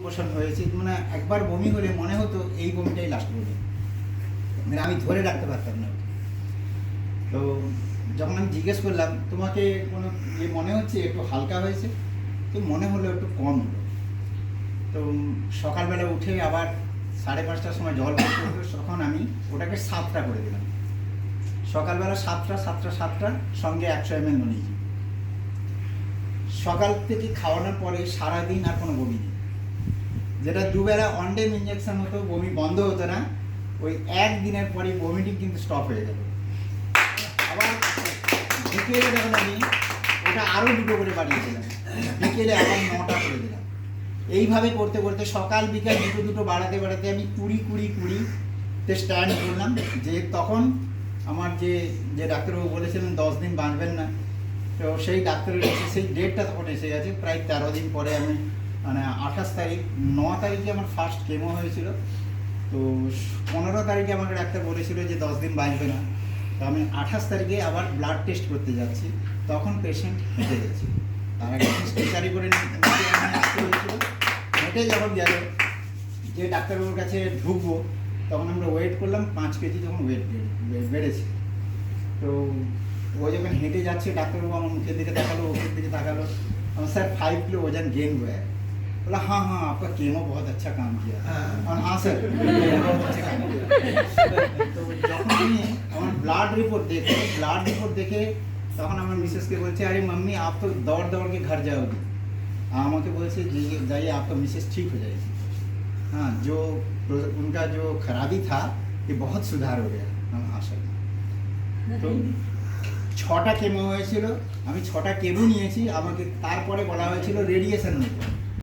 পোষণ হয়েছে, মানে একবার বমি হলে মনে হতো এই বমিটাই লাস্ট বমি, মানে আমি ধরে রাখতে পারতাম না। তো যখন আমি জিজ্ঞেস করলাম তোমাকে কোনো মনে হচ্ছে একটু হালকা হয়েছে, তো মনে হলো একটু কম হলো। তো সকালবেলা উঠে আবার 5:30টার সময় জল করতে হতো, তখন আমি ওটাকে 7টা করে দিলাম। সকালবেলা 7টা সঙ্গে 100 ml নিয়েছি। সকাল থেকে খাওয়ানোর পরে সারাদিন আর কোনো বমি নেই। যেটা দুবেলা অনডেম ইঞ্জেকশন হতো, বমি বন্ধ হতো না, ওই একদিনের পরে বমিটি কিন্তু স্টপ হয়ে গেল। আবার বিকেলে যখন আমি ওটা আরও 2টো করে বাড়িয়ে দিলাম, বিকেলে আবার 9টা করে দিলাম। এইভাবে করতে করতে সকাল বিকাল 2টো বাড়াতে বাড়াতে আমি 20 স্ট্যান্ড করলাম। যে তখন আমার যে ডাক্তারবাবু বলেছিলেন 10 দিন বাঁচবেন না, তো সেই ডাক্তারের কাছে সেই ডেটটা তখন এসে গেছে। প্রায় 13 দিন পরে আমি মানে 28 তারিখ, 9 তারিখে আমার ফার্স্ট কেমো হয়েছিল। তো 15 তারিখে আমাকে ডাক্তার বলেছিল যে 10 দিন বাঁচবে না। তো আমি 28 তারিখে আবার ব্লাড টেস্ট করতে যাচ্ছি, তখন পেশেন্ট হেঁটে গেছে। তার আগে স্ট্রেচারি করে আসতে হয়েছিল। হেঁটে যখন গেল, যে ডাক্তারবাবুর কাছে ঢুকবো, তখন আমরা ওয়েট করলাম 5 কেজি তখন ওয়েট বেড়েছে। তো ও যখন হেঁটে যাচ্ছে, ডাক্তারবাবু আমার মুখের দিকে তাকালো, ওপরের দিকে তাকালো, सर 5 किलो वजन गेन हुआ है। बोला हाँ हाँ आपका केमो बहुत अच्छा काम किया। और हाँ सर बहुत अच्छा काम किया। তো যখন আমি আমার ব্লাড রিপোর্ট দেখে তখন আমার মিসেসকে বলছে আরে मम्मी आप तो दौड़ दौड़ के घर जाओगी। আমাকে বলছে যে जाइए आपका मिसेस ठीक हो जाएगी। हाँ, जो उनका जो खराबी था ये बहुत सुधार हो गया। हाँ सर। তো 6টা কেমো হয়েছিল, আমি 6টা কেমো নিয়েছি। আমাকে তারপরে বলা হয়েছিল রেডিয়েশন নিতে।